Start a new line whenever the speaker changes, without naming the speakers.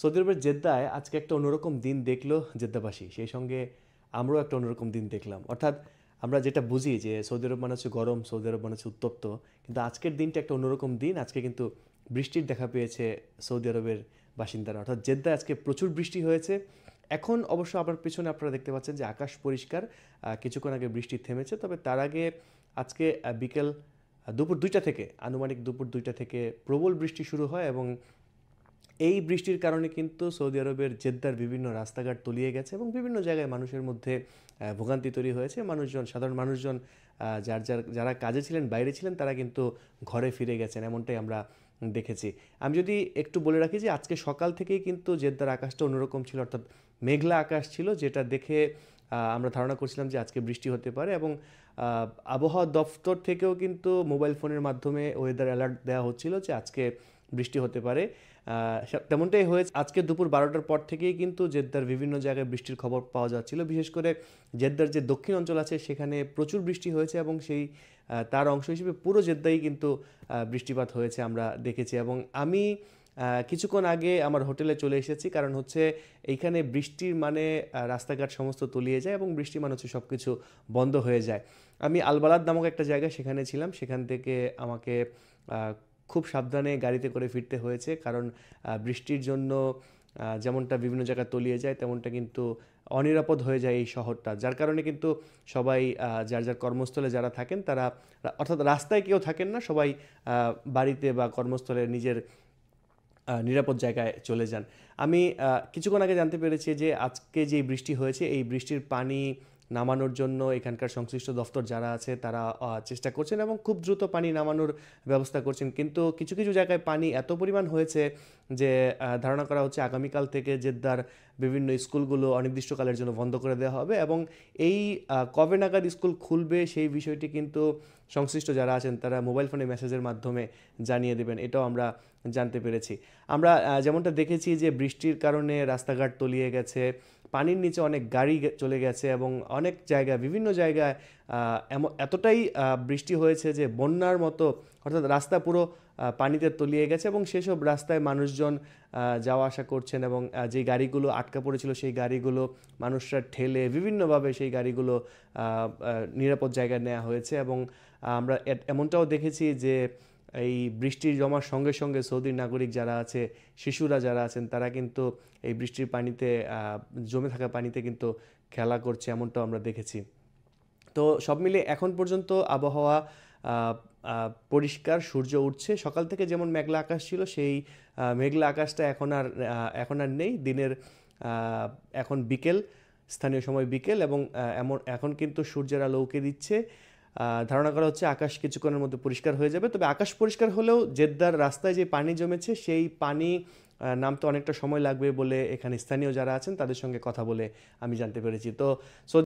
Saudi আরবের জেদ্দায় আজকে একটা অন্যরকম দিন দেখলো জেদ্দাবাসী, সেই সঙ্গে আমরাও একটা অন্যরকম দিন দেখলাম। অর্থাৎ আমরা যেটা বুঝি যে সৌদি আরব মানে হচ্ছে গরম, সৌদি আরব মানে হচ্ছে উত্তপ্ত, কিন্তু আজকের দিনটা একটা অন্যরকম দিন। আজকে কিন্তু বৃষ্টির দেখা পেয়েছে সৌদি আরবের বাসিন্দারা, অর্থাৎ জেদ্দায় আজকে প্রচুর বৃষ্টি হয়েছে। এখন অবশ্য আপনার পেছনে আপনারা দেখতে পাচ্ছেন যে আকাশ পরিষ্কার, কিছুক্ষণ আগে বৃষ্টি থেমেছে, তবে তার আগে আজকে বিকেল দুপুর 2টা থেকে, আনুমানিক দুপুর 2টা থেকে প্রবল বৃষ্টি শুরু হয় এবং এই বৃষ্টির কারণে কিন্তু সৌদি আরবের জেদ্দার বিভিন্ন রাস্তাঘাট তলিয়ে গেছে এবং বিভিন্ন জায়গায় মানুষের মধ্যে ভোগান্তি তৈরি হয়েছে। মানুষজন, সাধারণ মানুষজন যারা কাজে ছিলেন, বাইরে ছিলেন, তারা কিন্তু ঘরে ফিরে গেছেন, এমনটাই আমরা দেখেছি। আমি যদি একটু বলে রাখি যে আজকে সকাল থেকেই কিন্তু জেদ্দার আকাশটা অন্যরকম ছিল, অর্থাৎ মেঘলা আকাশ ছিল, যেটা দেখে আমরা ধারণা করছিলাম যে আজকে বৃষ্টি হতে পারে। এবং আবহাওয়া দফতর থেকেও কিন্তু মোবাইল ফোনের মাধ্যমে ওয়েদার অ্যালার্ট দেওয়া হচ্ছিল যে আজকে বৃষ্টি হতে পারে। তেমনটাই হয়েছে। আজকে দুপুর 12টার পর থেকেই কিন্তু জেদ্দার বিভিন্ন জায়গায় বৃষ্টির খবর পাওয়া যাচ্ছিল। বিশেষ করে জেদ্দার যে দক্ষিণ অঞ্চল আছে সেখানে প্রচুর বৃষ্টি হয়েছে এবং তার অংশ হিসেবে পুরো জেদ্দাই কিন্তু বৃষ্টিপাত হয়েছে আমরা দেখেছি। এবং আমি কিছুক্ষণ আগে আমার হোটেলে চলে এসেছি, কারণ হচ্ছে এইখানে বৃষ্টির মানে রাস্তাঘাট সমস্ত তলিয়ে যায় এবং বৃষ্টি মানে হচ্ছে সব কিছু বন্ধ হয়ে যায়। আমি আলবালাদ নামক একটা জায়গায় সেখানে ছিলাম, সেখান থেকে আমাকে খুব সাবধানে গাড়িতে করে ফিরতে হয়েছে, কারণ বৃষ্টির জন্য যেমনটা বিভিন্ন জায়গায় তলিয়ে যায় তেমনটা কিন্তু অনিরাপদ হয়ে যায় এই শহরটা। যার কারণে কিন্তু সবাই যার যার কর্মস্থলে যারা থাকেন তারা, অর্থাৎ রাস্তায় কেউ থাকেন না, সবাই বাড়িতে বা কর্মস্থলে নিজের নিরাপদ জায়গায় চলে যান। আমি কিছুক্ষণ আগে জানতে পেরেছি যে আজকে যে বৃষ্টি হয়েছে এই বৃষ্টির পানি নামানোর জন্য এখানকার সংশ্লিষ্ট দফতর যারা আছে তারা চেষ্টা করছেন এবং খুব দ্রুত পানি নামানোর ব্যবস্থা করছেন। কিন্তু কিছু কিছু জায়গায় পানি এত পরিমাণ হয়েছে যে ধারণা করা হচ্ছে আগামীকাল থেকে জেদ্দার বিভিন্ন স্কুলগুলো অনির্দিষ্টকালের জন্য বন্ধ করে দেওয়া হবে। এবং এই কবে নাগাদ স্কুল খুলবে সেই বিষয়টি কিন্তু সংশ্লিষ্ট যারা আছেন তারা মোবাইল ফোনে মেসেজের মাধ্যমে জানিয়ে দেবেন, এটাও আমরা জানতে পেরেছি। আমরা যেমনটা দেখেছি যে বৃষ্টির কারণে রাস্তাঘাট তলিয়ে গেছে, পানির নিচে অনেক গাড়ি চলে গেছে এবং অনেক জায়গায়, বিভিন্ন জায়গায় এতটাই বৃষ্টি হয়েছে যে বন্যার মতো, অর্থাৎ রাস্তা পুরো পানিতে তলিয়ে গেছে এবং সেসব রাস্তায় মানুষজন যাওয়া আসা করছেন এবং যে গাড়িগুলো আটকা পড়েছিল সেই গাড়িগুলো মানুষরা ঠেলে বিভিন্নভাবে সেই গাড়িগুলো নিরাপদ জায়গায় নেওয়া হয়েছে। এবং আমরা এমনটাও দেখেছি যে এই বৃষ্টি জমার সঙ্গে সঙ্গে সৌদির নাগরিক যারা আছে, শিশুরা যারা আছেন, তারা কিন্তু এই বৃষ্টির পানিতে, জমে থাকা পানিতে কিন্তু খেলা করছে, এমনটাও আমরা দেখেছি। তো সব মিলে এখন পর্যন্ত আবহাওয়া পরিষ্কার, সূর্য উঠছে। সকাল থেকে যেমন মেঘলা আকাশ ছিল সেই মেঘলা আকাশটা এখন আর নেই। এখন বিকেল, স্থানীয় সময় বিকেল, এবং এখন কিন্তু সূর্যের আলো উঁকি দিচ্ছে। ধারণা করা হচ্ছে আকাশ কিছুক্ষণের মধ্যে পরিষ্কার হয়ে যাবে। তবে আকাশ পরিষ্কার হলেও জেদ্দার রাস্তায় যে পানি জমেছে সেই পানি নামতে অনেকটা সময় লাগবে বলে এখানে স্থানীয় যারা আছেন তাদের সঙ্গে কথা বলে আমি জানতে পেরেছি। তো